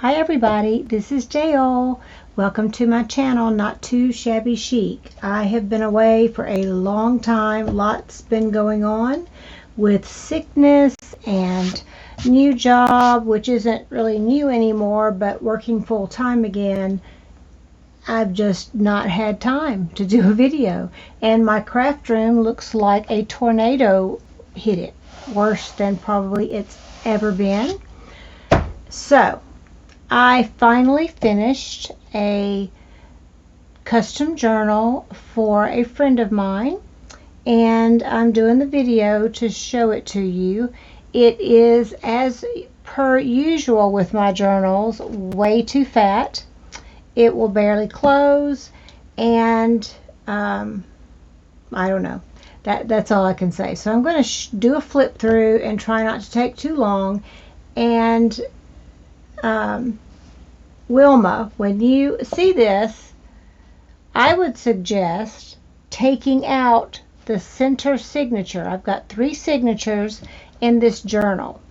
Hi everybody, this is Jael. Welcome to my channel, Not Too Shabby Chic. I have been away for a long time. Lots been going on with sickness and new job, which isn't really new anymore, but working full time again. I've just not had time to do a video. And my craft room looks like a tornado hit it. Worse than probably it's ever been. So, I finally finished a custom journal for a friend of mine, and I'm doing the video to show it to you. It is, as per usual with my journals, way too fat. It will barely close, and I don't know. That's all I can say. So I'm going to do a flip through and try not to take too long. And Wilma, when you see this, I would suggest taking out the center signature. I've got 3 signatures in this journal,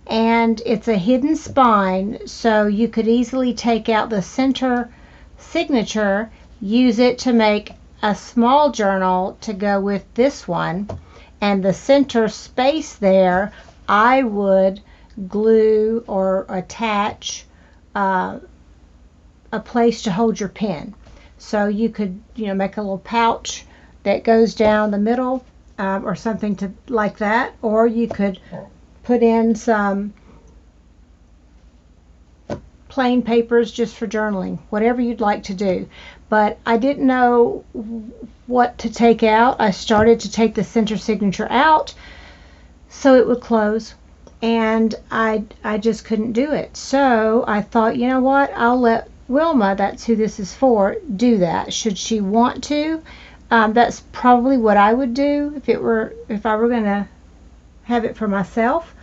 and it's a hidden spine, so you could easily take out the center signature, use it to make a small journal to go with this one, and the center space there I would glue or attach a place to hold your pen. So you could, make a little pouch that goes down the middle, or something like that, or you could put in some plain papers just for journaling, whatever you'd like to do. But I didn't know what to take out. I started to take the center signature out so it would close, and I just couldn't do it. So I thought, you know what, I'll let Wilma, that's who this is for, do that. Should she want to, that's probably what I would do if I were going to have it for myself.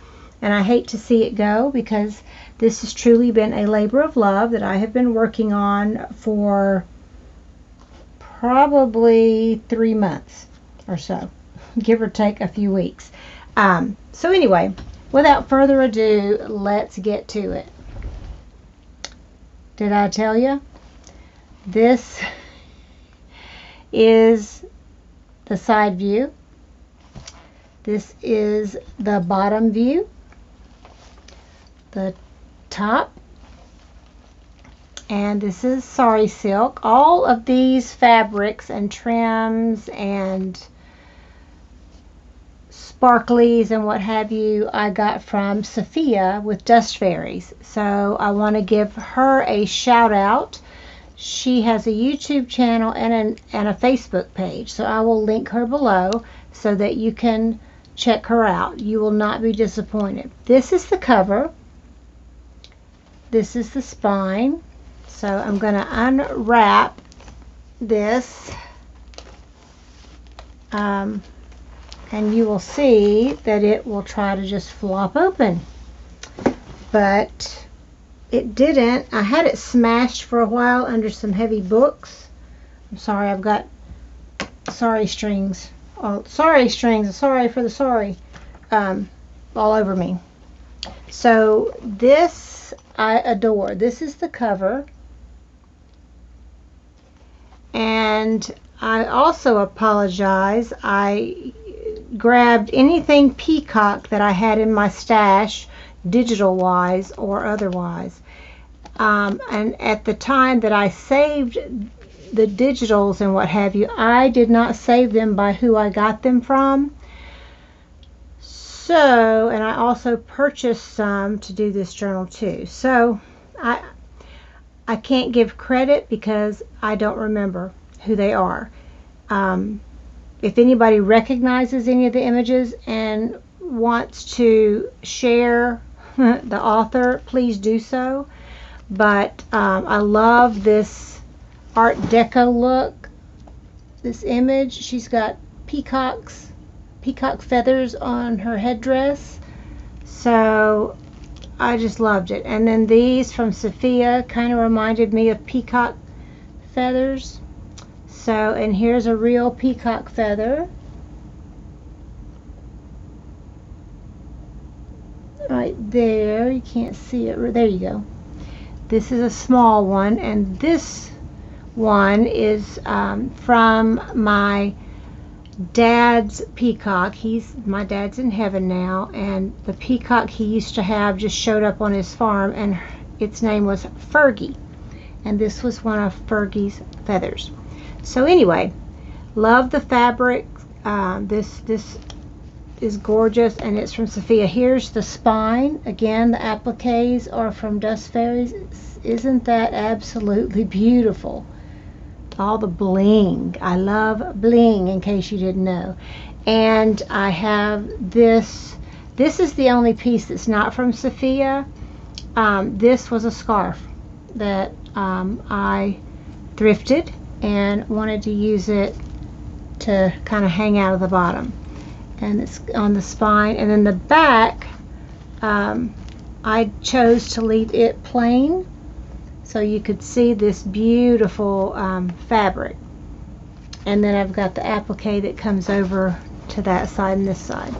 And I hate to see it go, because this has truly been a labor of love that I have been working on for probably 3 months or so, give or take a few weeks. So anyway, without further ado, let's get to it. Did I tell you? This is the side view. This is the bottom view. The top. And this is sari silk. All of these fabrics and trims and sparklies and what have you I got from Sophia with Dust Fairies. So I want to give her a shout out. She has a YouTube channel and a Facebook page, so I will link her below so that you can check her out. You will not be disappointed. This is the cover. This is the spine. So I'm going to unwrap this, and you will see that it will try to just flop open, but it didn't. I had it smashed for a while under some heavy books. I'm sorry, I've got sari strings, sorry for the sorry, all over me. So this I adore. This is the cover, and I also apologize. I grabbed anything Peacock that I had in my stash, digital wise or otherwise, and at the time that I saved the digitals and what have you, I did not save them by who I got them from. So, and I also purchased some to do this journal too. So I can't give credit because I don't remember who they are. If anybody recognizes any of the images and wants to share the author, please do so. But I love this Art Deco look, this image. She's got peacock feathers on her headdress. So I just loved it. And then these from Sophia kind of reminded me of peacock feathers. So, and here's a real peacock feather. Right there, you can't see it. There you go. This is a small one, and this one is from my dad's peacock. My dad's in heaven now, and the peacock he used to have just showed up on his farm, and its name was Fergie, and this was one of Fergie's feathers. So anyway, love the fabric. This is gorgeous, and it's from Sophia. Here's the spine. Again, the appliques are from Dust Fairies. Isn't that absolutely beautiful? All the bling. I love bling, in case you didn't know. And I have this. This is the only piece that's not from Sophia. This was a scarf that I thrifted and wanted to use it to kind of hang out of the bottom. And it's on the spine, and then the back I chose to leave it plain so you could see this beautiful fabric. And then I've got the applique that comes over to that side and this side.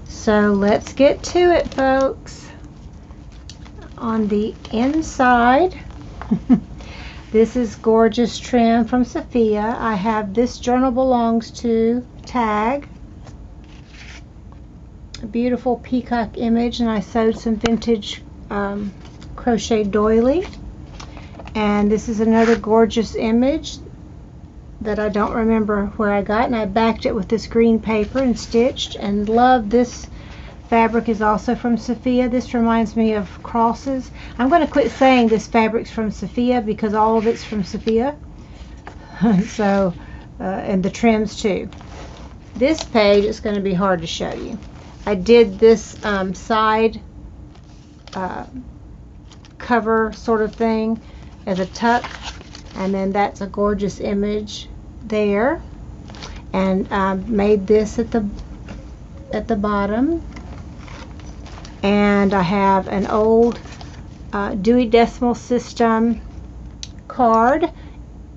So let's get to it, folks. On the inside, this is gorgeous trim from Sophia. I have This Journal Belongs To tag. A beautiful peacock image, and I sewed some vintage crochet doily. And this is another gorgeous image that I don't remember where I got, and I backed it with this green paper and stitched, and love this fabric. Is also from Sophia. This reminds me of crosses. I'm going to quit saying this fabric's from Sophia because all of it's from Sophia. So and the trims too. This page is going to be hard to show you. I did this side cover sort of thing as a tuck, and then that's a gorgeous image there, and made this at the bottom. And I have an old Dewey Decimal System card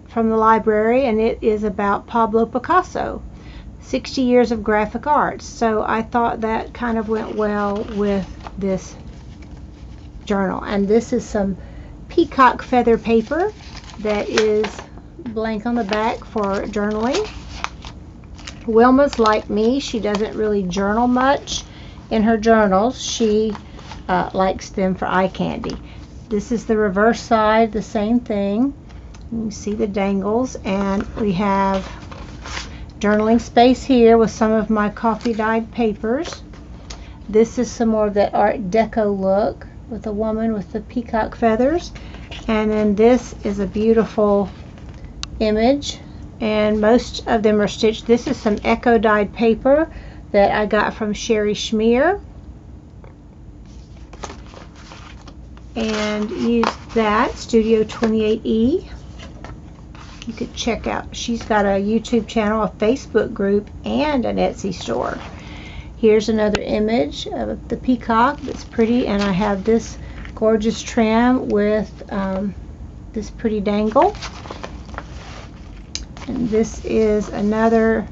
from the library, and it is about Pablo Picasso, 60 years of graphic arts. So I thought that kind of went well with this journal. And this is some peacock feather paper that is blank on the back for journaling. Wilma's like me. She doesn't really journal much in her journals. She likes them for eye candy. This is the reverse side, the same thing. You see the dangles, and we have journaling space here with some of my coffee dyed papers. This is some more of that Art Deco look with a woman with the peacock feathers. And then this is a beautiful image, and most of them are stitched. This is some echo dyed paper that I got from Sherry Schmear, and used that, Studio 28E. You could check out, she's got a YouTube channel, a Facebook group, and an Etsy store. Here's another image of the peacock that's pretty, and I have this gorgeous trim with this pretty dangle. And this is another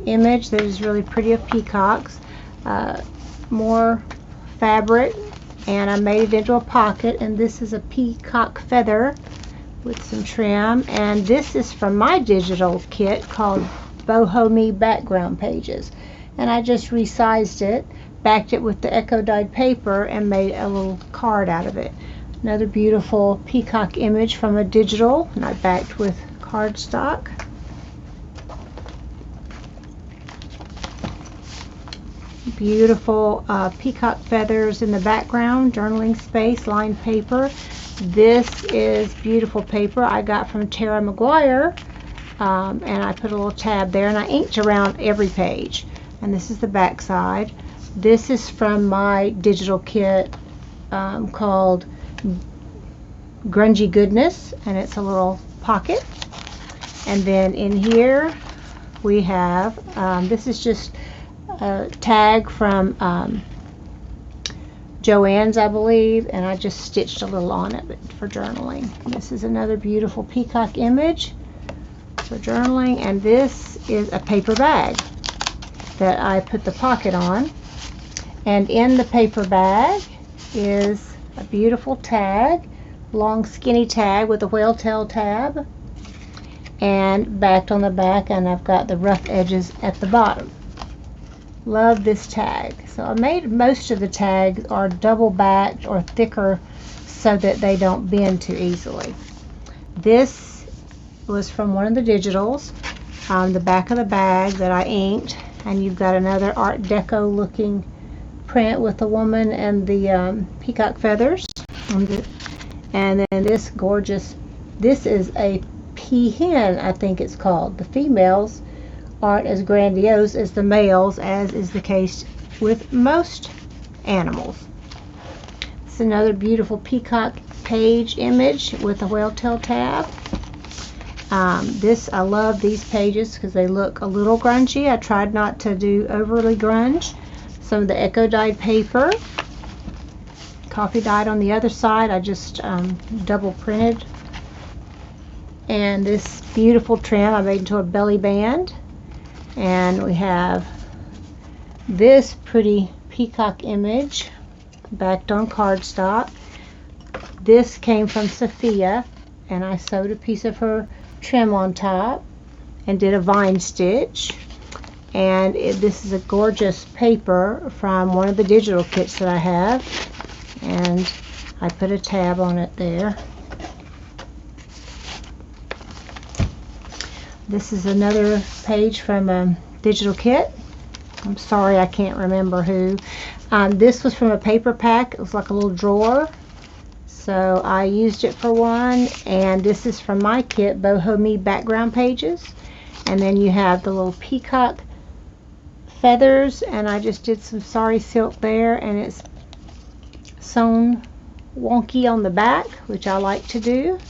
image that is really pretty of peacocks. More fabric, and I made it into a pocket, and this is a peacock feather with some trim. And this is from my digital kit called Boho Me Background Pages, and I just resized it, backed it with the echo dyed paper, and made a little card out of it. Another beautiful peacock image from a digital, and I backed with cardstock. Beautiful peacock feathers in the background, journaling space, lined paper. This is beautiful paper I got from Tara McGuire, and I put a little tab there, and I inked around every page. And this is the back side. This is from my digital kit called Grungy Goodness, and it's a little pocket. And then in here we have, this is just a tag from Joann's, I believe, and I just stitched a little on it for journaling. This is another beautiful peacock image for journaling, and this is a paper bag that I put the pocket on. And in the paper bag is a beautiful tag long skinny tag with a whale tail tab, and backed on the back, and I've got the rough edges at the bottom. Love this tag. So I made most of the tags are double backed or thicker so that they don't bend too easily. This was from one of the digitals on the back of the bag that I inked, and you've got another Art Deco looking print with the woman and the peacock feathers. And then this gorgeous, this is a peahen, I think it's called. The females aren't as grandiose as the males, as is the case with most animals. It's another beautiful peacock page image with a whale tail tab. I love these pages because they look a little grungy. I tried not to do overly grunge. Some of the echo dyed paper, coffee dyed on the other side. I just double printed. And this beautiful trim I made into a belly band. And we have this pretty peacock image backed on cardstock. This came from Sophia, and I sewed a piece of her trim on top and did a vine stitch. And this is a gorgeous paper from one of the digital kits that I have, and I put a tab on it there. This is another page from a digital kit. I'm sorry, I can't remember who. This was from a paper pack. It was like a little drawer, so I used it for one. And this is from my kit, Boho Me background pages. And then you have the little peacock feathers, and I just did some sari silk there, and it's sewn wonky on the back, which I like to do.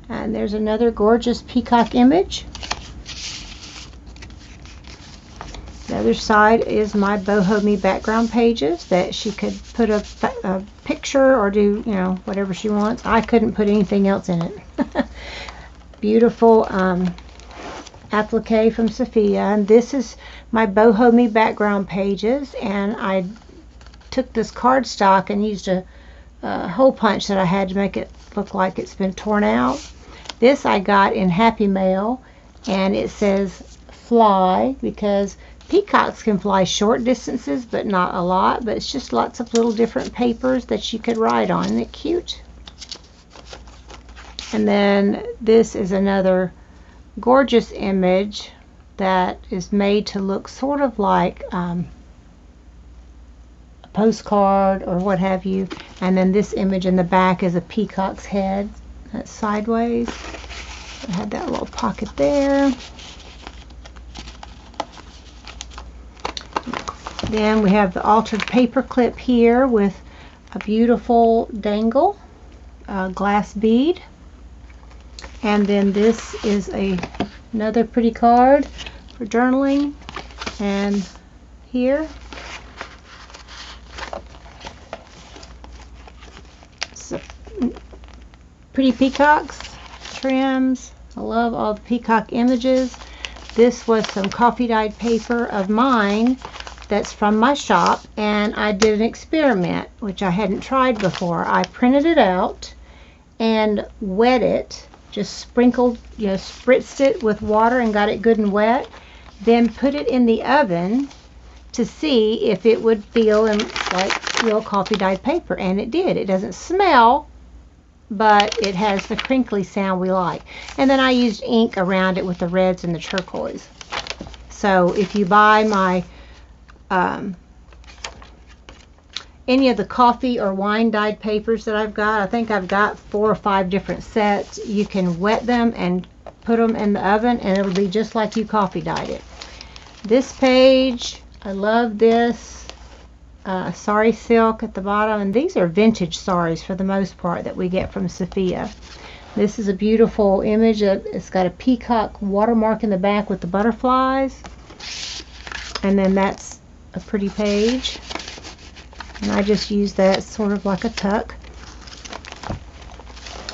And there's another gorgeous peacock image. The other side is my Boho Me background pages that she could put a picture or do, you know, whatever she wants. I couldn't put anything else in it. Beautiful applique from Sophia. And this is my Boho Me background pages, and I took this cardstock and used a hole punch that I had to make it look like it's been torn out. This I got in Happy Mail, and it says fly because peacocks can fly short distances, but not a lot. But it's just lots of little different papers that you could write on. Isn't it cute? And then this is another gorgeous image that is made to look sort of like a postcard or what have you. And then this image in the back is a peacock's head that's sideways. I had that little pocket there. Then we have the altered paper clip here with a beautiful dangle, glass bead. And then this is another pretty card for journaling. And here, so pretty peacocks, trims. I love all the peacock images. This was some coffee dyed paper of mine that's from my shop, and I did an experiment which I hadn't tried before. I printed it out and wet it, just sprinkled, spritzed it with water and got it good and wet, then put it in the oven to see if it would feel like real coffee dyed paper, and it did. It doesn't smell, but it has the crinkly sound we like. And then I used ink around it with the reds and the turquoise. So if you buy my any of the coffee or wine dyed papers that I've got, I think I've got 4 or 5 different sets. You can wet them and put them in the oven, and it'll be just like you coffee dyed it. This page, I love this sari silk at the bottom, and these are vintage saris for the most part that we get from Sophia. This is a beautiful image. It's got a peacock watermark in the back with the butterflies, and then that's a pretty page, and I just use that sort of like a tuck.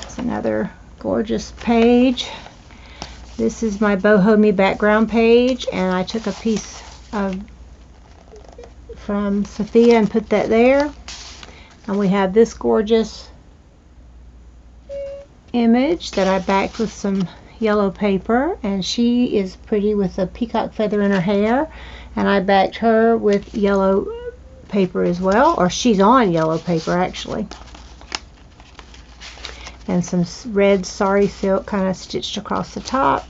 It's another gorgeous page. This is my Boho Me background page, and I took a piece from Sophia and put that there. And we have this gorgeous Image that I backed with some yellow paper, and she is pretty with a peacock feather in her hair, and I backed her with yellow paper as well, or she's on yellow paper actually, and some red sari silk kind of stitched across the top.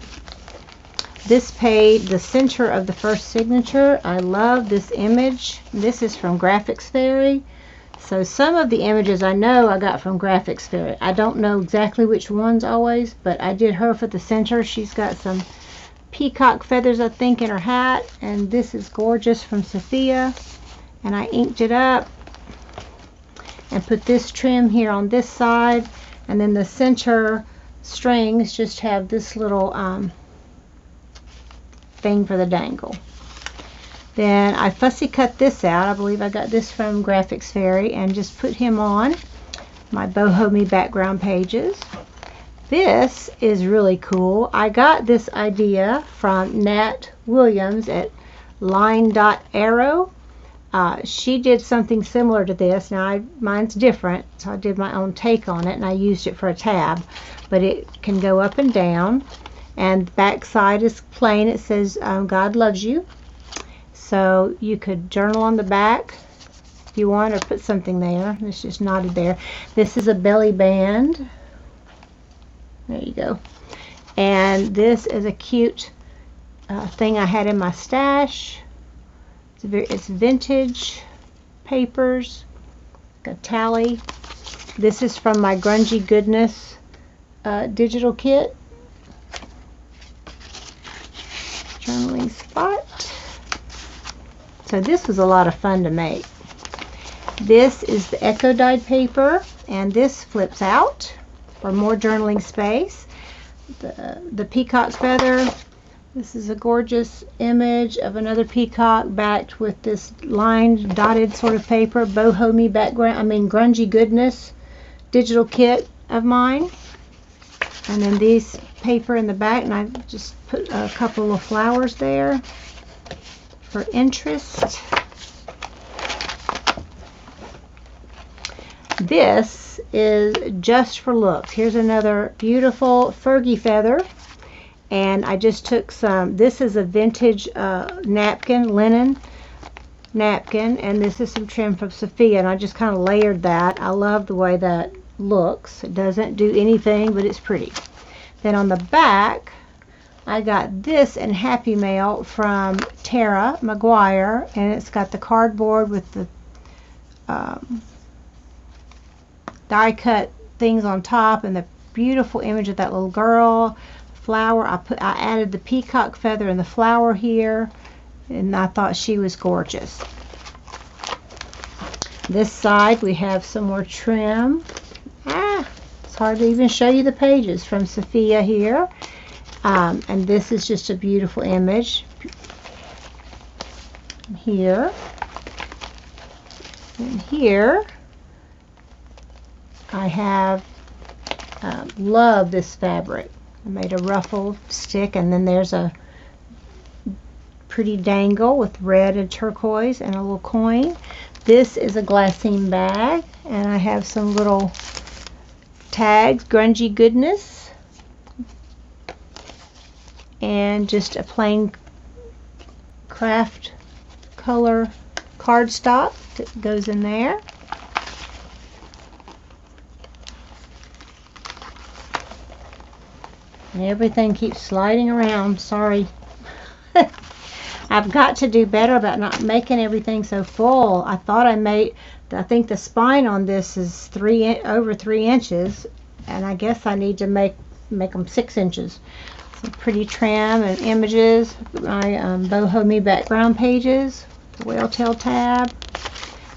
This page, the center of the first signature, I love this image. This is from Graphics Fairy. So some of the images I know I got from Graphics Fairy. I don't know exactly which ones always, but I did her for the center. She's got some peacock feathers, I think, in her hat. And this is gorgeous from Sophia. And I inked it up and put this trim here on this side. And then the center strings just have this little thing for the dangle. Then I fussy cut this out. I believe I got this from Graphics Fairy, and just put him on my Boho Me background pages. This is really cool. I got this idea from Nat Williams at Line Dot Arrow. She did something similar to this. Now mine's different, so I did my own take on it, and I used it for a tab. But it can go up and down, and the back side is plain. It says God loves you. So you could journal on the back if you want, or put something there. It's just knotted there. This is a belly band. There you go. And this is a cute thing I had in my stash. It's vintage papers. Got a tally. This is from my Grungy Goodness digital kit. Journaling spot. So this was a lot of fun to make. This is the Echo dyed paper, and this flips out for more journaling space. The peacock feather. This is a gorgeous image of another peacock backed with this lined, dotted sort of paper. Boho Me background, Grungy Goodness digital kit of mine. And then these paper in the back, and I just put a couple of flowers there for interest. This is just for looks. Here's another beautiful Fergie feather, and I just took some. This is a vintage napkin, linen napkin, and this is some trim from Sophia, and I just kind of layered that. I love the way that looks. It doesn't do anything, but it's pretty. Then on the back, I got this in Happy Mail from Tara McGuire, and it's got the cardboard with the die cut things on top, and the beautiful image of that little girl. Flower. I added the peacock feather and the flower here, and I thought she was gorgeous. This side we have some more trim. It's hard to even show you the pages from Sophia here. And this is just a beautiful image here. And here I have love this fabric. I made a ruffle stick, and then there's a pretty dangle with red and turquoise and a little coin. This is a glassine bag, and I have some little tags, Grungy Goodness, and just a plain craft color cardstock that goes in there. And everything keeps sliding around. Sorry. I've got to do better about not making everything so full. I thought I think the spine on this is over 3 inches, and I guess I need to make them 6 inches. Some pretty trim and images. My Boho Me background pages, the whale tail tab.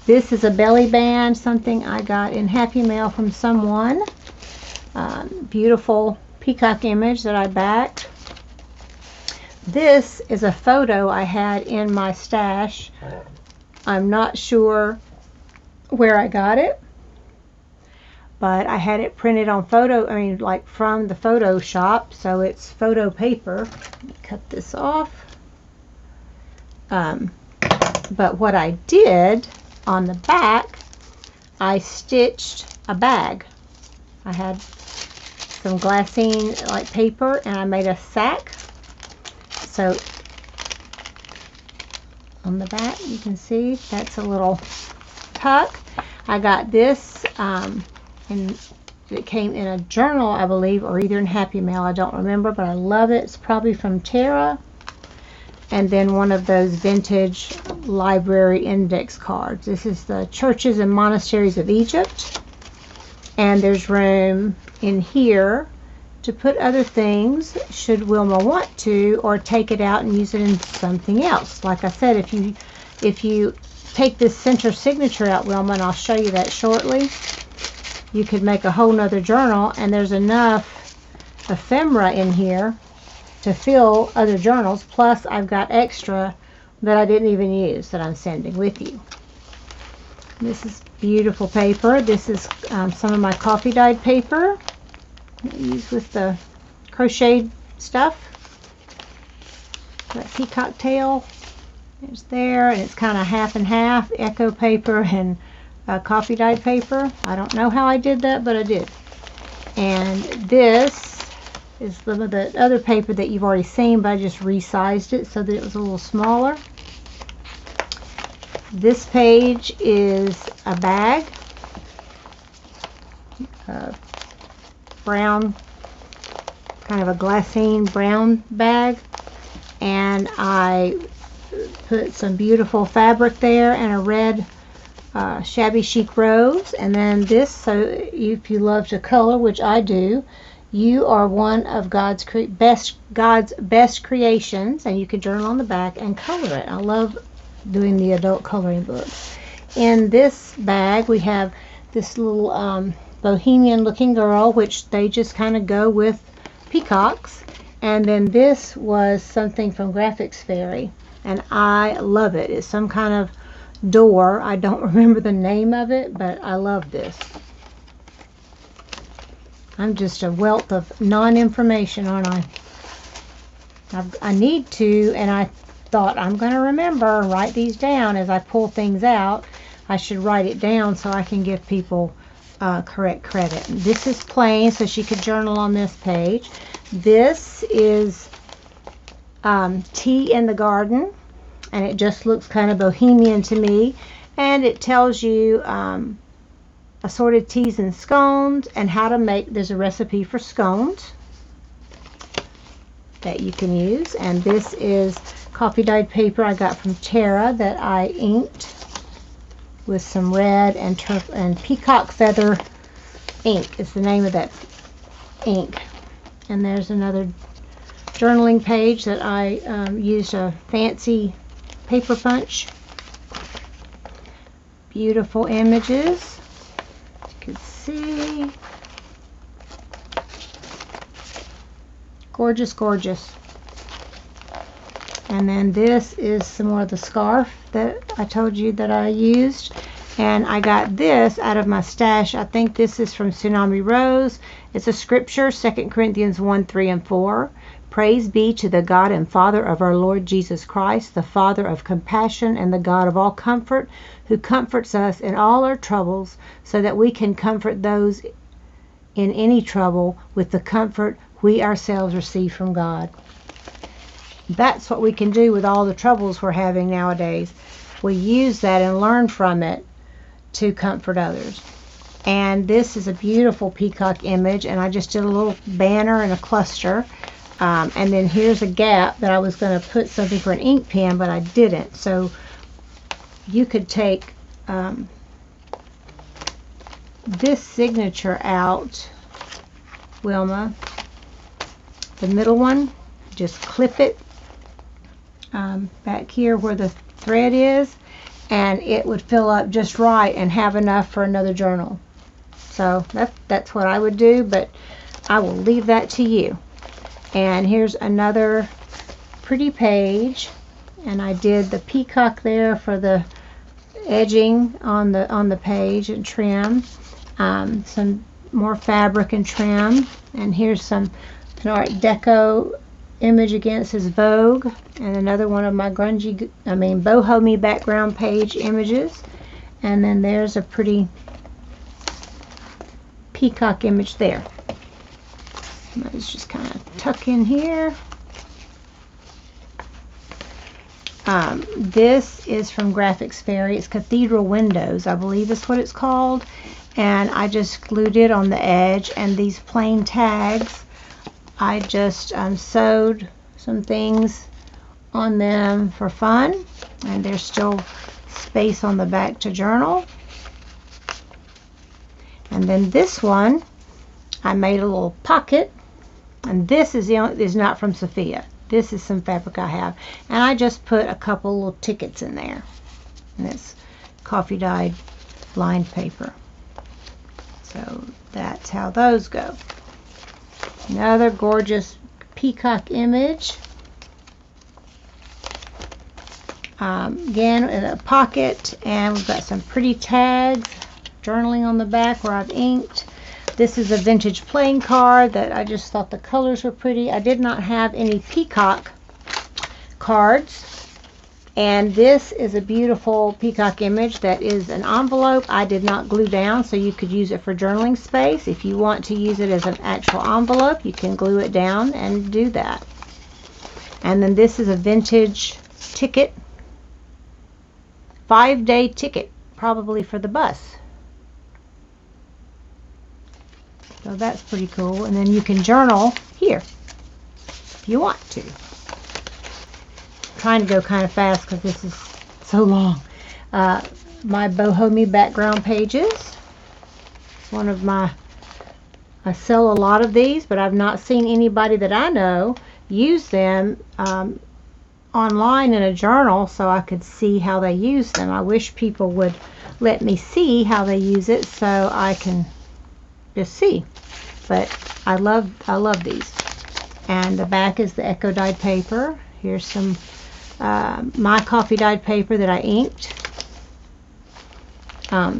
This is a belly band, something I got in Happy Mail from someone. Beautiful peacock image that I backed. This is a photo I had in my stash. I'm not sure where I got it, but I had it printed on like from the photo shop, so it's photo paper. Let me cut this off. But what I did on the back, I stitched a bag. I had some glassine like paper, and I made a sack. So on the back you can see that's a little tuck. I got this and it came in a journal, I believe, or either in Happy Mail, I don't remember, but I love it. It's probably from Tara. And then one of those vintage library index cards. This is the Churches and Monasteries of Egypt. And there's room in here to put other things should Wilma want to, or take it out and use it in something else. Like I said, if you take this center signature out, Wilma, and I'll show you that shortly, you could make a whole nother journal, and there's enough ephemera in here to fill other journals. Plus I've got extra that I didn't even use that I'm sending with you. This is beautiful paper. This is some of my coffee dyed paper that I use with the crocheted stuff. That peacock tail is there, and it's kind of half and half, echo paper and coffee dyed paper. I don't know how I did that, but I did. And this is some of the other paper that you've already seen, but I just resized it so that it was a little smaller. This page is a bag, brown, kind of a glassine brown bag, and I put some beautiful fabric there and a red Shabby Chic rose. And then this, so if you love to color, which I do, you are one of God's best creations, and you can journal on the back and color it. I love doing the adult coloring books. In this bag we have this little bohemian looking girl, which they just kind of go with peacocks. And then this was something from Graphics Fairy, and I love it. It's some kind of door. I don't remember the name of it, but I love this. I'm just a wealth of non-information, aren't I? I need to, and I thought I'm going to remember and write these down as I pull things out. I should write it down so I can give people correct credit. This is plain, so she could journal on this page. This is Tea in the Garden, and it just looks kind of bohemian to me, and it tells you assorted teas and scones and how to make. There's a recipe for scones that you can use. And this is coffee dyed paper I got from Tara that I inked with some red and peacock feather ink is the name of that ink. And there's another journaling page that I used a fancy paper punch. Beautiful images. You can see. Gorgeous, gorgeous. And then this is some more of the scarf that I told you that I used. And I got this out of my stash. I think this is from Tsunami Rose. It's a scripture, 2 Corinthians 1, 3, and 4. Praise be to the God and Father of our Lord Jesus Christ, the Father of compassion and the God of all comfort, who comforts us in all our troubles, so that we can comfort those in any trouble with the comfort we ourselves receive from God. That's what we can do with all the troubles we're having nowadays. We use that and learn from it to comfort others. And this is a beautiful peacock image, and I just did a little banner and a cluster. And then here's a gap that I was going to put something for an ink pen, but I didn't. So you could take this signature out, Wilma, the middle one, just clip it back here where the thread is, and it would fill up just right and have enough for another journal. So that's what I would do, but I will leave that to you. And here's another pretty page, and I did the peacock there for the edging on the page and trim, some more fabric and trim. And here's an Art Deco image against his Vogue, and another one of my boho-me background page images. And then there's a pretty peacock image there. Let's just kind of tuck in here. This is from Graphics Fairy. It's Cathedral Windows, I believe is what it's called. And I just glued it on the edge. And these plain tags, I just sewed some things on them for fun. And there's still space on the back to journal. And then this one, I made a little pocket. And this is not from Sophia. This is some fabric I have. And I just put a couple little tickets in there. And it's coffee dyed lined paper. So that's how those go. Another gorgeous Peacock Image. Again, in a pocket. And we've got some pretty tags. Journaling on the back where I've inked. This is a vintage playing card that I just thought the colors were pretty. I did not have any peacock cards. And this is a beautiful peacock image that is an envelope. I did not glue down, so you could use it for journaling space. If you want to use it as an actual envelope, you can glue it down and do that. And then this is a vintage ticket. 5-day ticket, probably for the bus. So that's pretty cool. And then you can journal here if you want to. I'm trying to go kind of fast because this is so long. My boho me background pages. It's one of my, I sell a lot of these, but I've not seen anybody that I know use them online in a journal so I could see how they use them. I wish people would let me see how they use it so I can just see. But I love these. And the back is the echo dyed paper. Here's some my coffee dyed paper that I inked.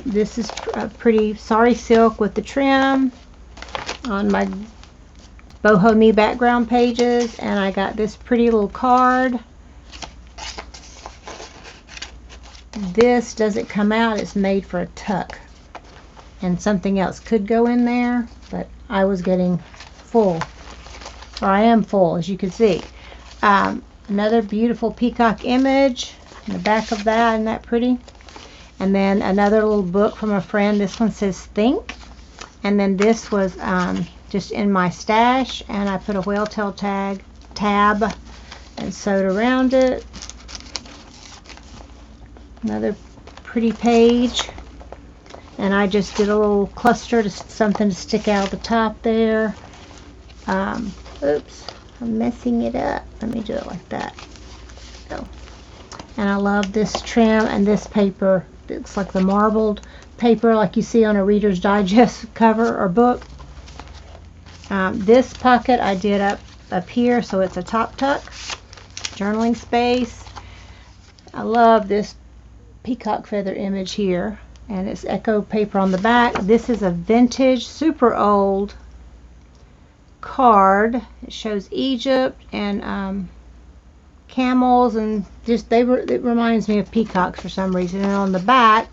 This is a pretty sari silk with the trim on my boho me background pages. And I got this pretty little card. This doesn't come out. It's made for a tuck. And something else could go in there, but I was getting full, or I am full, as you can see. Another beautiful peacock image in the back of that. Isn't that pretty? And then another little book from a friend. This one says Think. And then this was just in my stash, and I put a whale tail tab and sewed around it. Another pretty page. And I just did a little cluster, to something to stick out the top there. Oops, I'm messing it up. Let me do it like that. Go. And I love this trim and this paper. It looks like the marbled paper like you see on a Reader's Digest cover or book. This pocket I did up here, so it's a top tuck. Journaling space. I love this peacock feather image here. And it's echo paper on the back. This is a vintage, super old card. It shows Egypt and camels, and just it reminds me of peacocks for some reason. And on the back,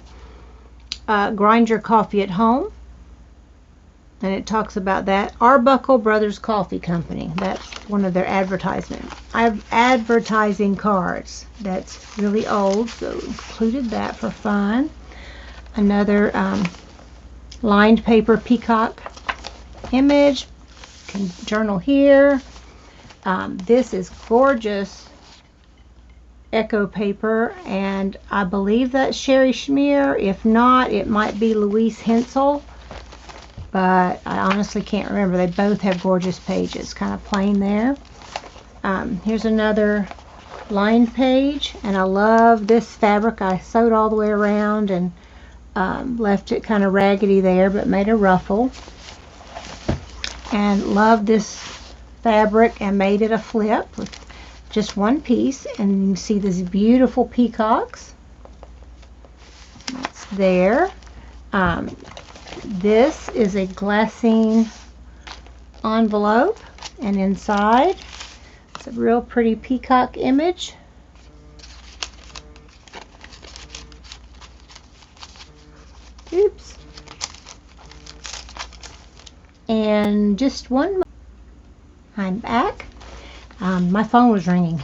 grind your coffee at home. And it talks about that. Arbuckle Brothers Coffee Company. That's one of their advertisements. I have advertising cards. That's really old, so included that for fun. Another lined paper peacock image. Can journal here. This is gorgeous echo paper, and I believe that's Sherry Schmear. If not, it might be Louise Hensel, but I honestly can't remember. They both have gorgeous pages, kind of plain there. Here's another lined page, and I love this fabric. I sewed all the way around and left it kind of raggedy there, but made a ruffle. And love this fabric and made it a flip with just one piece. And you can see these beautiful peacocks. That's there. This is a glassine envelope, and inside it's a real pretty peacock image. Oops. And just one I'm back. My phone was ringing.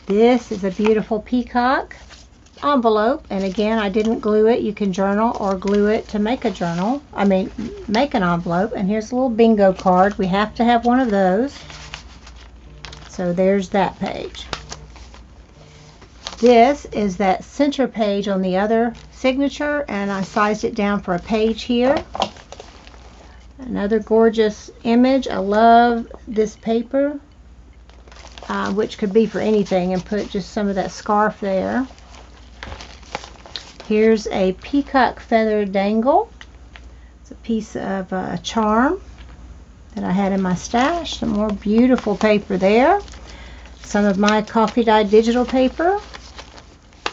This is a beautiful peacock envelope, and again, I didn't glue it. You can journal or glue it to make a journal. Make an envelope. And here's a little bingo card. We have to have one of those. So there's that page. This is that center page on the other signature, and I sized it down for a page here. Another gorgeous image. I love this paper, which could be for anything, and put just some of that scarf there. Here's a peacock feather dangle. It's a piece of charm that I had in my stash. Some more beautiful paper there. Some of my coffee dyed digital paper.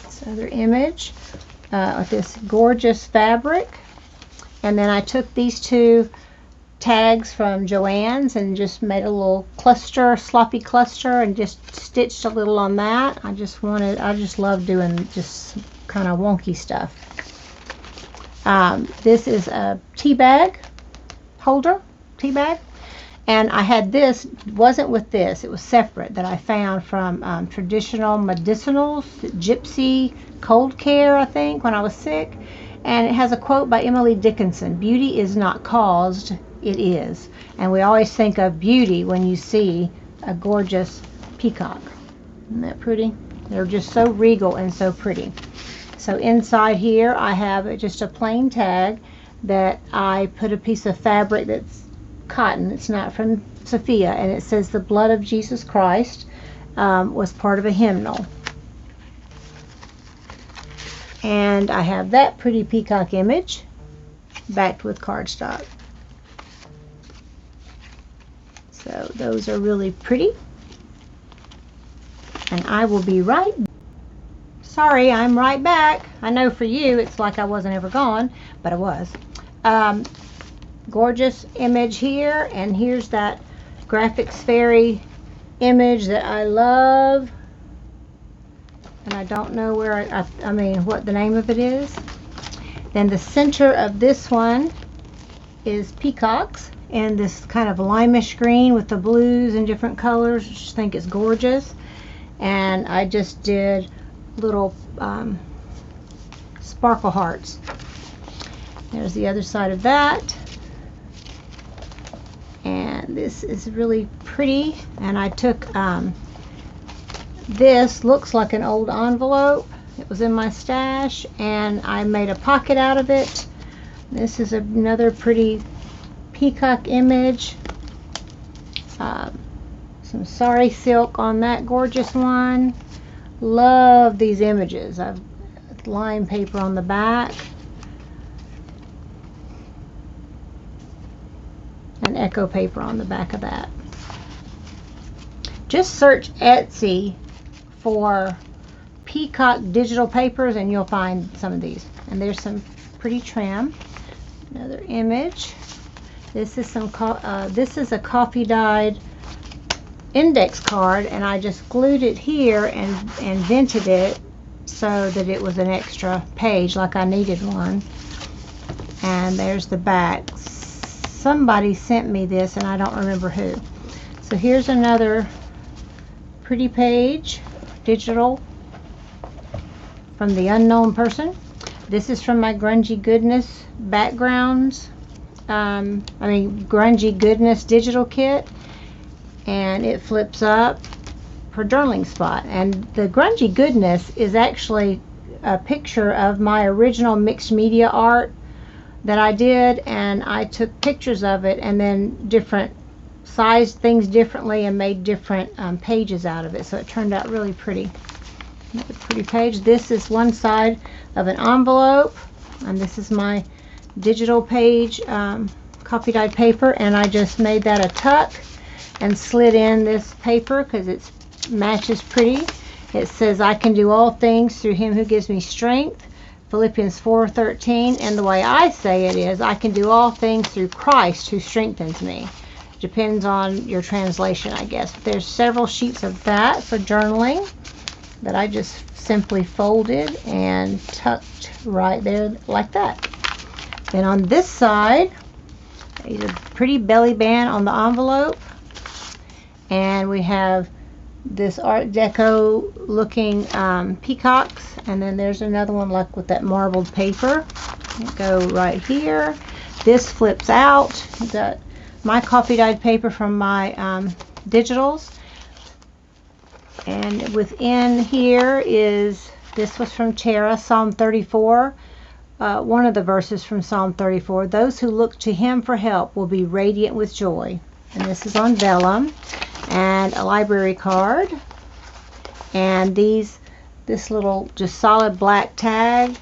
This other image with this gorgeous fabric. And then I took these two tags from Joann's and just made a little cluster, sloppy cluster, and just stitched a little on that. I just love doing just kind of wonky stuff. This is a tea bag holder, and I had this, wasn't with this, it was separate, that I found from Traditional Medicinals, Gypsy Cold Care, I think, when I was sick. And it has a quote by Emily Dickinson: "Beauty is not caused, it is." And we always think of beauty when you see a gorgeous peacock. Isn't that pretty? They're just so regal and so pretty. So inside here I have just a plain tag that I put a piece of fabric that's cotton. It's not from Sophia, and it says the blood of Jesus Christ was part of a hymnal. And I have that pretty peacock image backed with cardstock. So those are really pretty. And I will be right back. Sorry, I'm right back. I know for you it's like I wasn't ever gone, but I was. Gorgeous image here, and here's that graphics fairy image that I love. And I don't know where what the name of it is. Then the center of this one is peacocks, and this kind of limeish green with the blues and different colors. I just think it's gorgeous. And I just did little sparkle hearts. There's the other side of that. And this is really pretty. And I took this, looks like an old envelope. It was in my stash, and I made a pocket out of it. This is another pretty peacock image. Some sari silk on that gorgeous one. Love these images. I've lime paper on the back. And echo paper on the back of that. Just search Etsy for peacock digital papers and you'll find some of these. And there's some pretty trim. Another image. This is this is a coffee dyed index card, and I just glued it here and vented it so that it was an extra page, like I needed one. And there's the back. Somebody sent me this and I don't remember who. So here's another pretty page, digital, from the unknown person. This is from my Grungy Goodness backgrounds. Grungy Goodness digital kit, and it flips up for journaling spot. And the Grungy Goodness is actually a picture of my original mixed media art that I did, and I took pictures of it and then different sized things differently and made different pages out of it, so it turned out really pretty. Another pretty page. This is one side of an envelope, and this is my digital page coffee dyed paper, and I just made that a tuck and slid in this paper because it matches pretty. It says, "I can do all things through him who gives me strength," Philippians 4:13, and the way I say it is, "I can do all things through Christ who strengthens me." Depends on your translation, I guess. But there's several sheets of that for journaling that I just simply folded and tucked right there like that. Then on this side, there's a pretty belly band on the envelope. And we have this Art Deco looking peacocks, and then there's another one like with that marbled paper. Go right here. This flips out. You've got my coffee dyed paper from my digitals, and within here is, this was from Tara, Psalm 34. One of the verses from Psalm 34, those who look to him for help will be radiant with joy. And this is on vellum, and a library card, and this little just solid black tag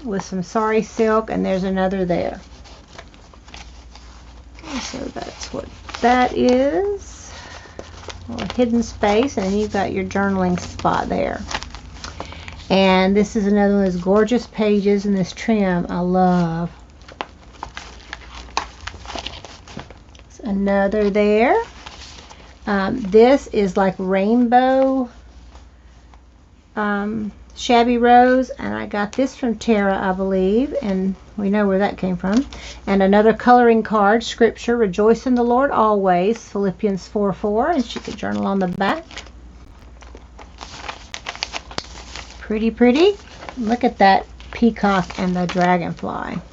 with some sari silk, and there's another there. Okay, so that's what that is. A little hidden space, and you've got your journaling spot there. And this is another one of those gorgeous pages in this trim I love. It's another there. This is like rainbow Shabby Rose, and I got this from Tara, I believe, and we know where that came from. And another coloring card, scripture, rejoice in the Lord always, Philippians 4:4, and she could journal on the back. Pretty, pretty. Look at that peacock and the dragonfly. Isn't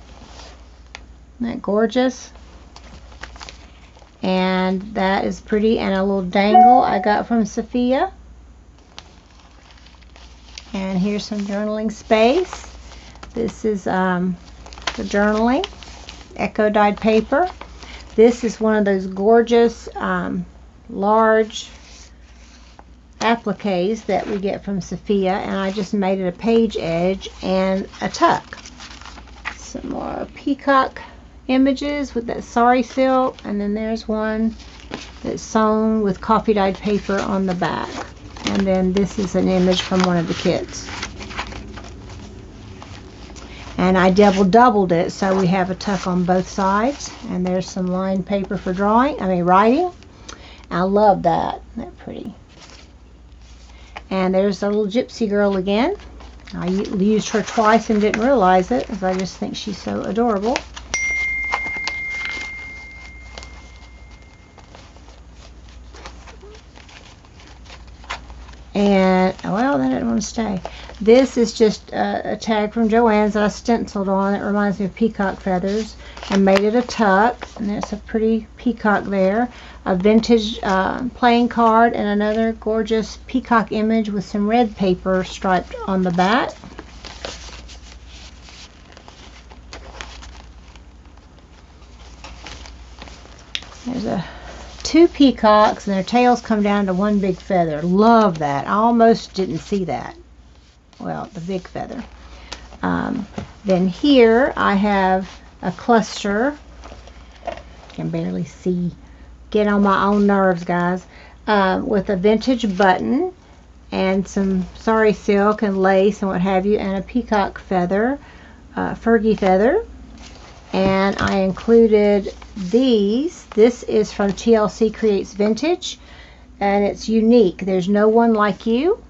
that gorgeous? And that is pretty. And a little dangle I got from Sophia. And here's some journaling space. This is the journaling, echo dyed paper. This is one of those gorgeous large appliques that we get from Sophia, and I just made it a page edge and a tuck. Some more peacock images with that sari silk, and then there's one that's sewn with coffee dyed paper on the back. And then this is an image from one of the kits. And I doubled it, so we have a tuck on both sides. And there's some lined paper for writing. I love that. Isn't that pretty? And there's a little gypsy girl again. I used her twice and didn't realize it, because I just think she's so adorable. And, well, that didn't want to stay. This is just a tag from Joann's that I stenciled on. It reminds me of peacock feathers, and made it a tuck. And there's a pretty peacock there. A vintage playing card, and another gorgeous peacock image with some red paper striped on the back. There's two peacocks, and their tails come down to one big feather. Love that. I almost didn't see that. Well, the big feather. Then here I have a cluster. I can barely see. Get on my own nerves, guys. With a vintage button and some sari silk and lace and what have you, and a peacock feather, Fergie feather. And I included these. This is from TLC Creates Vintage, and it's unique. There's no one like you.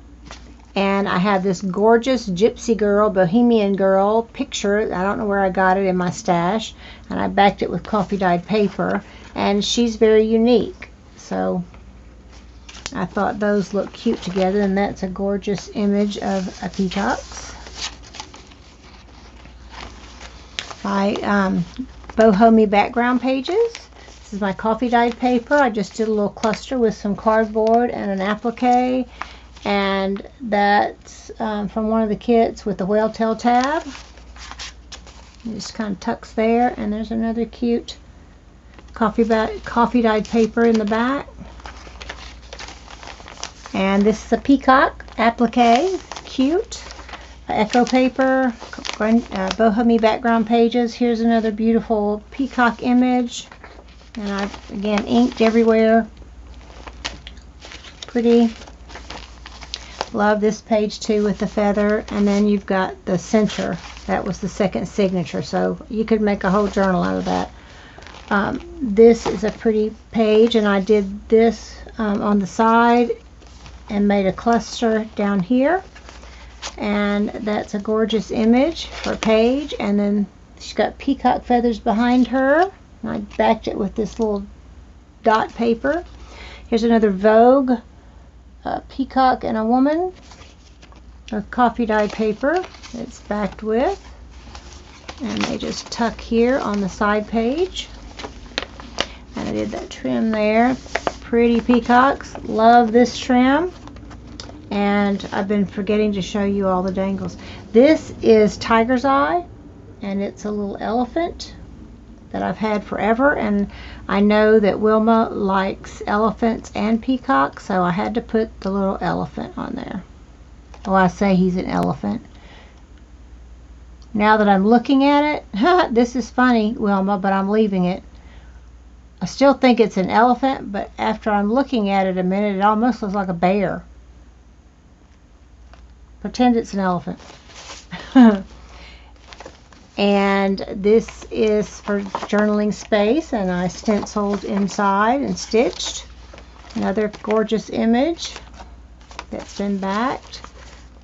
And I have this gorgeous gypsy girl, bohemian girl picture. I don't know where I got it in my stash, and I backed it with coffee dyed paper, and she's very unique. So I thought those look cute together, and that's a gorgeous image of a peacock. My boho background pages. This is my coffee dyed paper. I just did a little cluster with some cardboard and an applique, and that's from one of the kits with the whale tail tab. It just kind of tucks there, and there's another cute coffee dyed paper in the back. And this is a peacock applique, cute. Echo paper, boho background pages. Here's another beautiful peacock image, and I've again inked everywhere. Pretty. Love this page too with the feather. And then you've got the center. That was the second signature, so you could make a whole journal out of that. This is a pretty page, and I did this on the side and made a cluster down here. And that's a gorgeous image for a page. And then she's got peacock feathers behind her. And I backed it with this little dot paper. Here's another Vogue, a peacock and a woman, a coffee dye paper it's backed with, and they just tuck here on the side page. And I did that trim there. Pretty peacocks. Love this trim. And I've been forgetting to show you all the dangles. This is Tiger's Eye, and it's a little elephant that I've had forever, and I know that Wilma likes elephants and peacocks, so I had to put the little elephant on there. Oh, I say he's an elephant. Now that I'm looking at it, this is funny, Wilma, but I'm leaving it. I still think it's an elephant, but after I'm looking at it a minute, it almost looks like a bear. Pretend it's an elephant. And this is for journaling space, and I stenciled inside and stitched. Another gorgeous image that's been backed,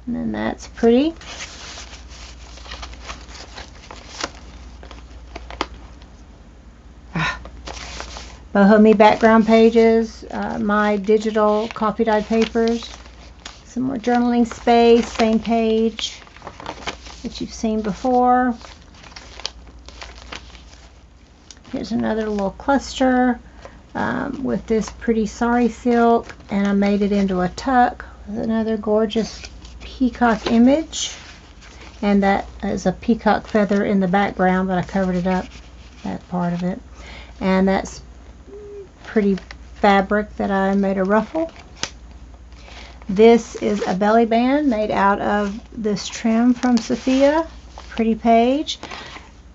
and then that's pretty. Boho Me background pages, my digital coffee dyed papers, some more journaling space, same page that you've seen before. Here's another little cluster with this pretty sari silk, and I made it into a tuck with another gorgeous peacock image, and that is a peacock feather in the background, but I covered it up, that part of it. And that's pretty fabric that I made a ruffle. This is a belly band made out of this trim from Sophia. Pretty page.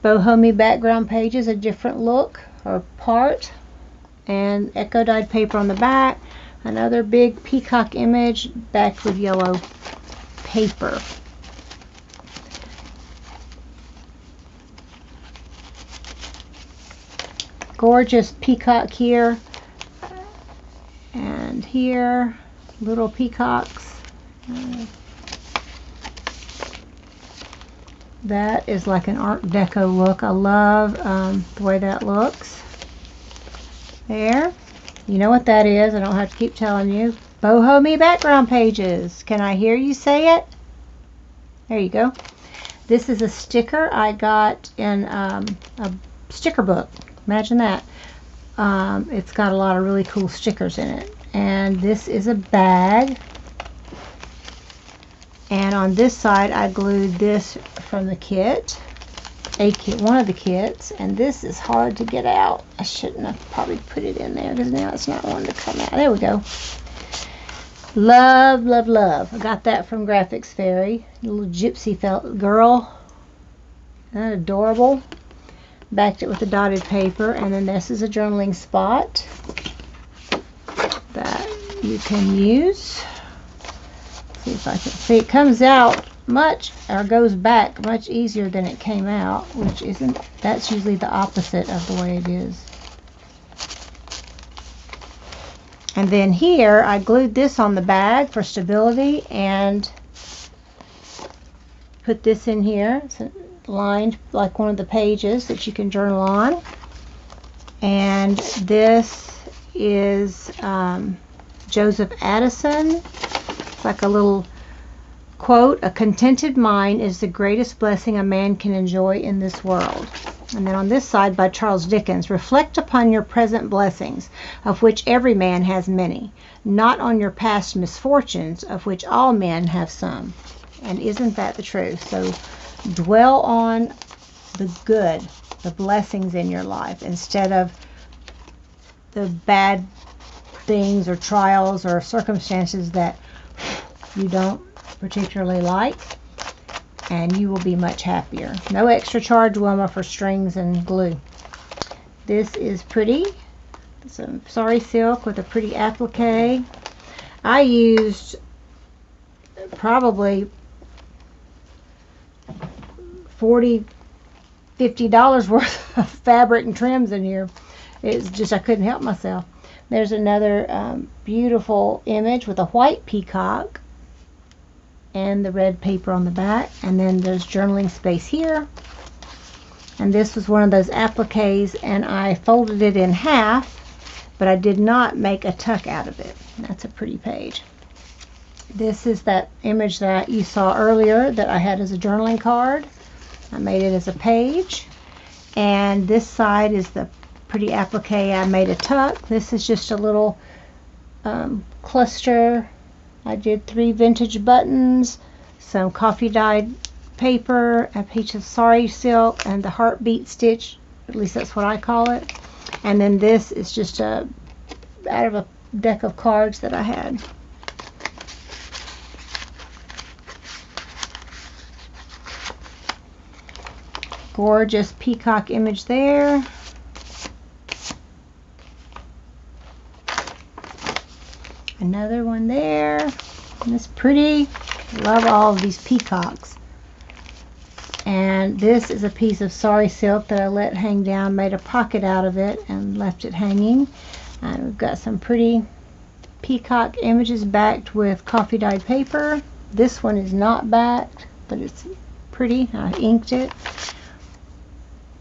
Boho Me background pages, a different look or part, and echo dyed paper on the back. Another big peacock image backed with yellow paper. Gorgeous peacock here and here, little peacocks. That is like an Art Deco look. I love the way that looks. There. You know what that is. I don't have to keep telling you. Boho Me background pages. Can I hear you say it? There you go. This is a sticker I got in a sticker book. Imagine that. It's got a lot of really cool stickers in it. And this is a bag. And on this side, I glued this from the kit, one of the kits, and this is hard to get out. I shouldn't have probably put it in there because now it's not wanting to come out. There we go. Love, love, love. I got that from Graphics Fairy. Little gypsy girl. Isn't that adorable? Backed it with a dotted paper, and then this is a journaling spot that you can use. See if I can see. It comes out much, or goes back much easier than it came out, which isn't, that's usually the opposite of the way it is. And then here I glued this on the bag for stability and put this in here. It's lined like one of the pages that you can journal on. And this is Joseph Addison. It's like a little quote, "A contented mind is the greatest blessing a man can enjoy in this world." And then on this side by Charles Dickens, "Reflect upon your present blessings, of which every man has many, not on your past misfortunes, of which all men have some." And isn't that the truth? So dwell on the good, the blessings in your life, instead of the bad things or trials or circumstances that you don't particularly like, and you will be much happier. No extra charge, Wilma, for strings and glue. This is pretty. Some sari silk with a pretty applique. I used probably $40–50 worth of fabric and trims in here. It's just I couldn't help myself. There's another beautiful image with a white peacock and the red paper on the back, and then there's journaling space here. And this was one of those appliques, and I folded it in half but I did not make a tuck out of it. That's a pretty page. This is that image that you saw earlier that I had as a journaling card. I made it as a page. And this side is the pretty applique. I made a tuck. This is just a little cluster. I did 3 vintage buttons, some coffee dyed paper, a piece of sari silk, and the heartbeat stitch. At least that's what I call it. And then this is just out of a deck of cards that I had. Gorgeous peacock image there. Another one there. And it's pretty. Love all of these peacocks. And this is a piece of sari silk that I let hang down, made a pocket out of it and left it hanging. And we've got some pretty peacock images backed with coffee dyed paper. This one is not backed, but it's pretty. I inked it.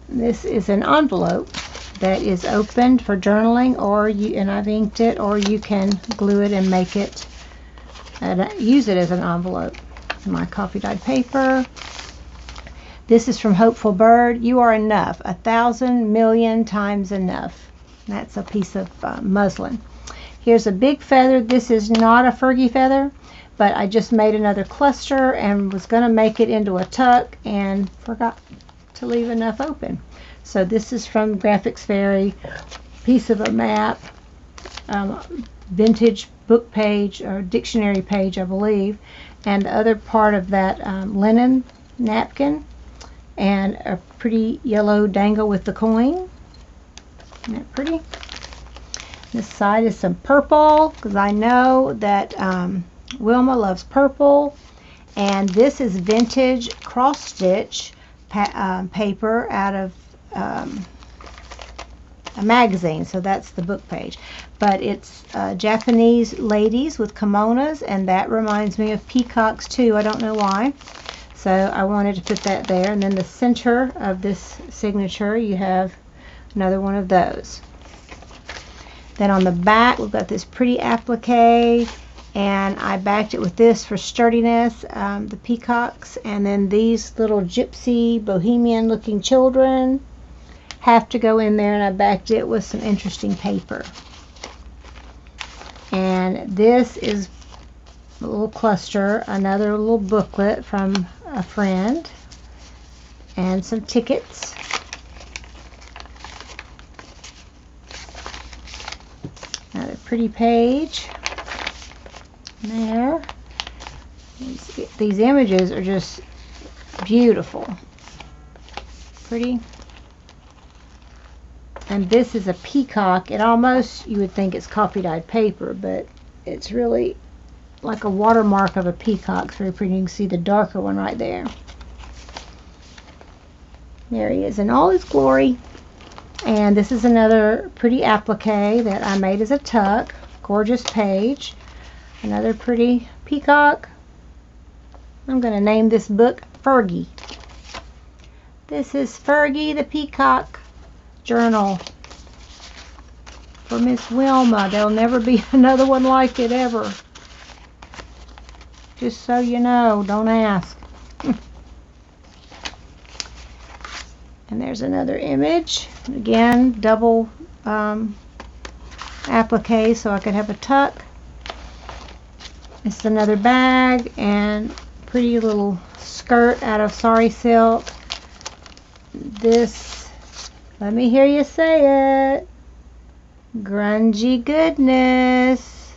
This is an envelope that is opened for journaling, and I've inked it, or you can glue it and make it and use it as an envelope. My coffee dyed paper. This is from Hopeful Bird. You are enough, 1,000 million times enough. That's a piece of muslin. Here's a big feather. This is not a Fergie feather, but I just made another cluster and was going to make it into a tuck and forgot to leave enough open. So this is from Graphics Fairy, piece of a map, vintage book page or dictionary page, I believe, and the other part of that linen napkin, and a pretty yellow dangle with the coin. Isn't that pretty? This side is some purple, because I know that Wilma loves purple. And this is vintage cross stitch paper out of a magazine, so that's the book page. But it's Japanese ladies with kimonos, and that reminds me of peacocks too. I don't know why. So I wanted to put that there. And then the center of this signature, you have another one of those. Then on the back, we've got this pretty applique, and I backed it with this for sturdiness, the peacocks, and then these little gypsy bohemian looking children have to go in there, and I backed it with some interesting paper. And this is a little cluster, another little booklet from a friend, and some tickets. Another pretty page there. These images are just beautiful. Pretty. And this is a peacock. It almost, you would think it's coffee dyed paper, but it's really like a watermark of a peacock. It's very pretty. You can see the darker one right there. There he is in all his glory. And this is another pretty applique that I made as a tuck. Gorgeous page. Another pretty peacock. I'm going to name this book Fergie. This is Fergie the Peacock Journal for Miss Wilma. There'll never be another one like it ever. Just so you know, don't ask. And there's another image. Again, double applique so I could have a tuck. It's another bag and pretty little skirt out of sari silk. This, let me hear you say it, grungy goodness.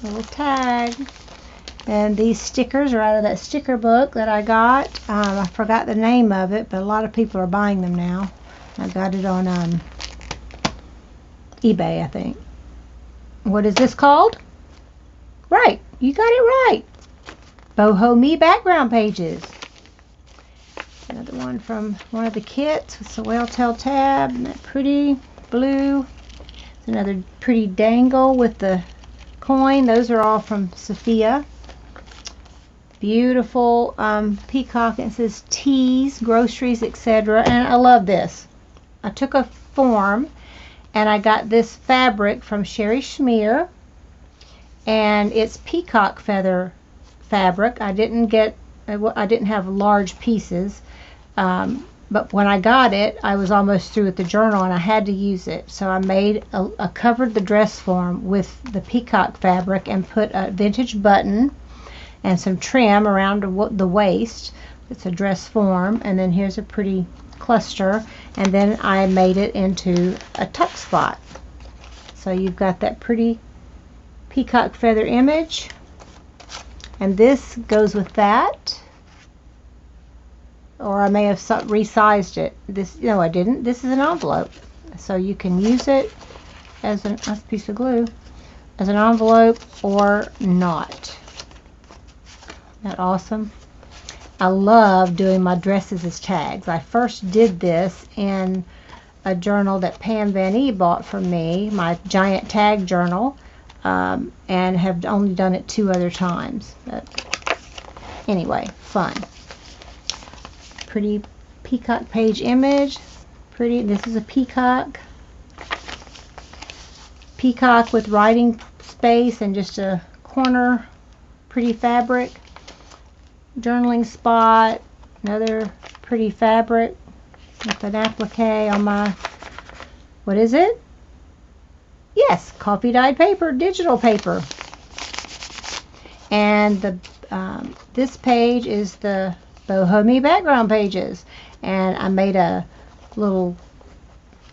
Little tag. And these stickers are out of that sticker book that I got. I forgot the name of it, but a lot of people are buying them now. I got it on eBay, I think. What is this called? Right, you got it right. Boho Me background pages. Another one from one of the kits with the whale-tail tab and that pretty blue. It's another pretty dangle with the coin. Those are all from Sophia. Beautiful peacock. It says teas, groceries, etc. And I love this. I took a form and I got this fabric from Sherry Schmear, and it's peacock feather fabric. I didn't have large pieces, but when I got it, I was almost through with the journal and I had to use it. So I covered the dress form with the peacock fabric and put a vintage button and some trim around the waist. It's a dress form, and then here's a pretty cluster, and then I made it into a tuck spot. So you've got that pretty peacock feather image, and this goes with that. Or I may have resized it. No, I didn't. This is an envelope, so you can use it as that's a piece of glue, as an envelope or not. Isn't that awesome? I love doing my dresses as tags. I first did this in a journal that Pam Van E bought for me, my giant tag journal, and have only done it 2 other times. But anyway, fun. Pretty peacock page image. Pretty. This is a peacock. Peacock with writing space and just a corner. Pretty fabric. Journaling spot. Another pretty fabric with an applique on my, what is it? Yes, coffee dyed paper, digital paper. And the this page is the Bohemian background pages, and I made a little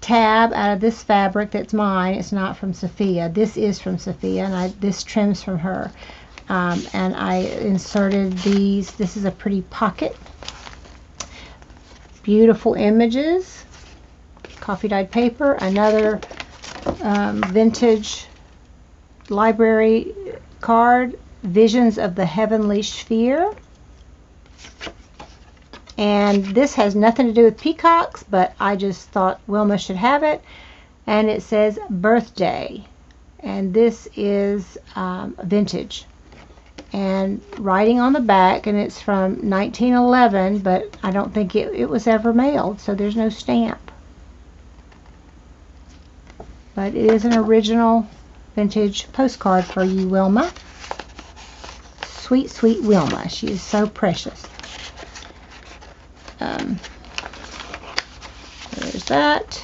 tab out of this fabric that's mine. It's not from Sophia. This is from Sophia, and this trims from her. And I inserted these. This is a pretty pocket. Beautiful images. Coffee dyed paper. Another vintage library card. Visions of the Heavenly Sphere. And this has nothing to do with peacocks, but I just thought Wilma should have it. And it says birthday. And this is vintage. And writing on the back, and it's from 1911, but I don't think it was ever mailed, so there's no stamp. But it is an original vintage postcard for you, Wilma. Sweet, sweet Wilma. She is so precious. There's that.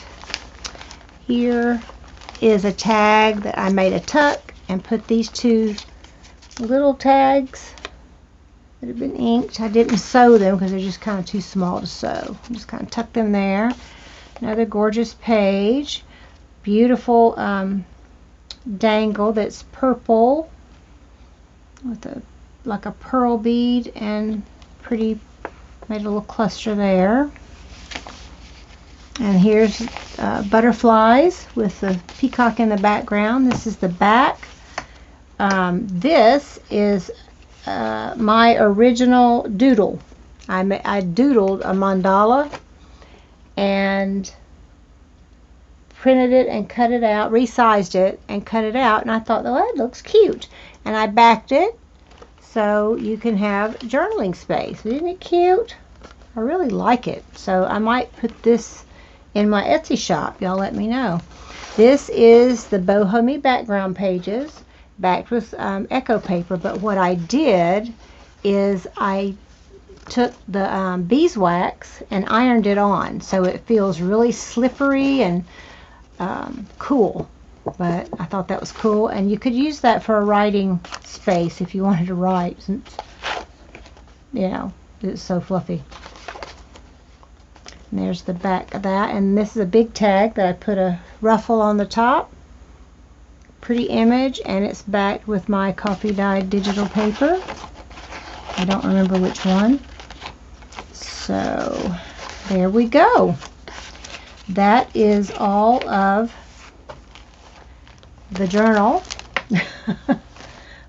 Here is a tag that I made a tuck and put these 2 little tags that have been inked. I didn't sew them because they're just kind of too small to sew. I just kind of tucked them there. Another gorgeous page. Beautiful dangle that's purple with like a pearl bead, and pretty, made a little cluster there. And here's butterflies with the peacock in the background. This is the back. This is my original doodle. I doodled a mandala and printed it and cut it out, resized it and cut it out, and I thought, oh, that looks cute. And I backed it so you can have journaling space. Isn't it cute? I really like it. So I might put this in my Etsy shop. Y'all let me know. This is the Bohemian background pages, backed with echo paper, but what I did is I took the beeswax and ironed it on, so it feels really slippery and cool. But I thought that was cool, and you could use that for a writing space if you wanted to write, since, you know, it's so fluffy. And there's the back of that, and this is a big tag that I put a ruffle on the top. Pretty image, and it's backed with my coffee dyed digital paper. I don't remember which one. So there we go. That is all of the journal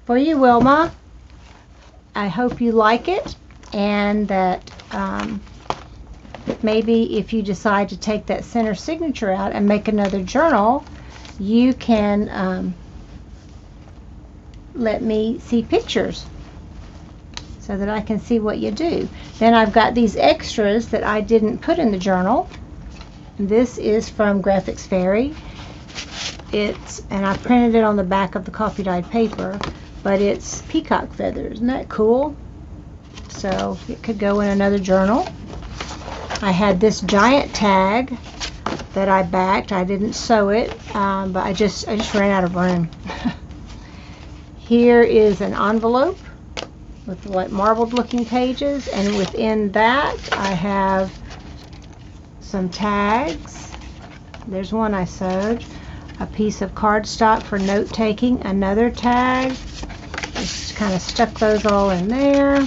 for you, Wilma. I hope you like it, and that maybe if you decide to take that center signature out and make another journal, you can let me see pictures. so that I can see what you do. Then I've got these extras that I didn't put in the journal. This is from Graphics Fairy. And I printed it on the back of the coffee dyed paper, but it's peacock feathers. Isn't that cool? So it could go in another journal. I had this giant tag that I backed. I didn't sew it, but I just ran out of room. Here is an envelope with like marbled looking pages, and within that I have some tags. There's one I sewed. A piece of cardstock for note taking, another tag. Just kind of stuck those all in there.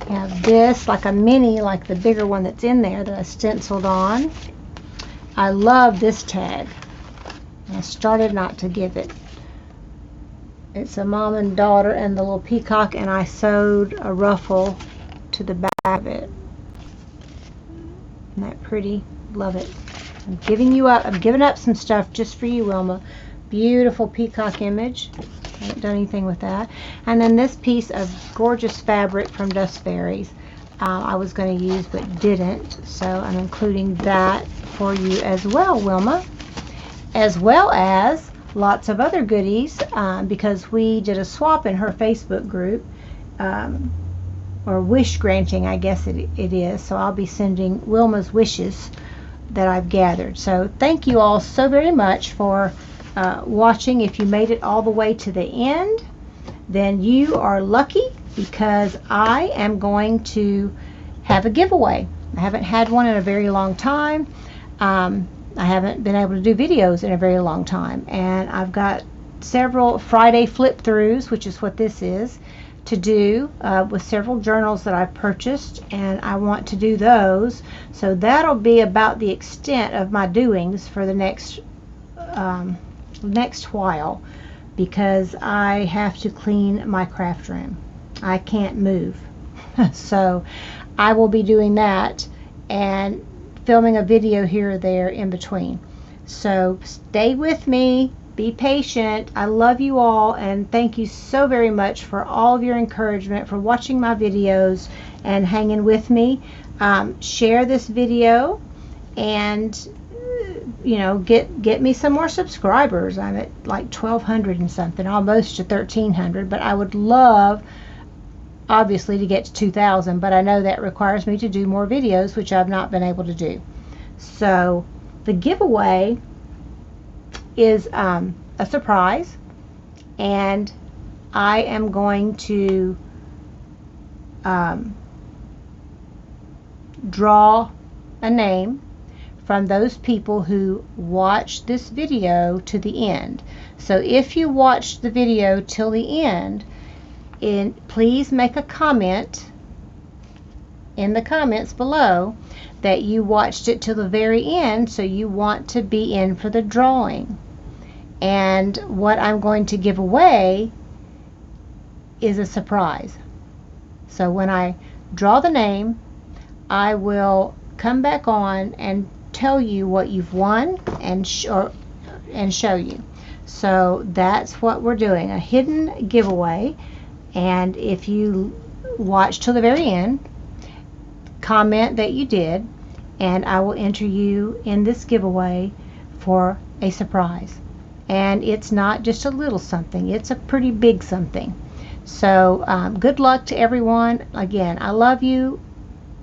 I have this, like a mini, like the bigger one that's in there that I stenciled on. I love this tag. I started not to give it. It's a mom and daughter and the little peacock, and I sewed a ruffle to the back of it. Isn't that pretty? Love it. I'm giving up some stuff just for you, Wilma. Beautiful peacock image. I haven't done anything with that. And then this piece of gorgeous fabric from Dust Fairies I was going to use but didn't. So I'm including that for you as well, Wilma. As well as lots of other goodies because we did a swap in her Facebook group. Or wish granting, I guess it is. So I'll be sending Wilma's wishes that I've gathered. So thank you all so very much for watching. If you made it all the way to the end, then you are lucky, because I am going to have a giveaway. I haven't had one in a very long time. I haven't been able to do videos in a very long time, and I've got several Friday flip throughs, which is what this is, to do with several journals that I've purchased, and I want to do those. So that'll be about the extent of my doings for the next while, because I have to clean my craft room. I can't move. So I will be doing that and filming a video here or there in between. So stay with me. Be patient. I love you all, and thank you so very much for all of your encouragement, for watching my videos and hanging with me. Share this video, and you know, get me some more subscribers. I'm at like 1,200 and something, almost to 1,300, but I would love, obviously, to get to 2,000, but I know that requires me to do more videos, which I've not been able to do. So the giveaway is a surprise, and I am going to draw a name from those people who watch this video to the end. So if you watched the video till the end, please make a comment in the comments below that you watched it till the very end, so you want to be in for the drawing. And what I'm going to give away is a surprise. So when I draw the name, I will come back on and tell you what you've won and show you. So that's what we're doing, a hidden giveaway. And if you watch till the very end, comment that you did, and I will enter you in this giveaway for a surprise. And it's not just a little something, it's a pretty big something. So good luck to everyone. Again, I love you.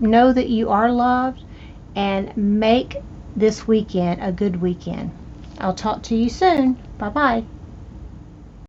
Know that you are loved, and make this weekend a good weekend. I'll talk to you soon. Bye bye.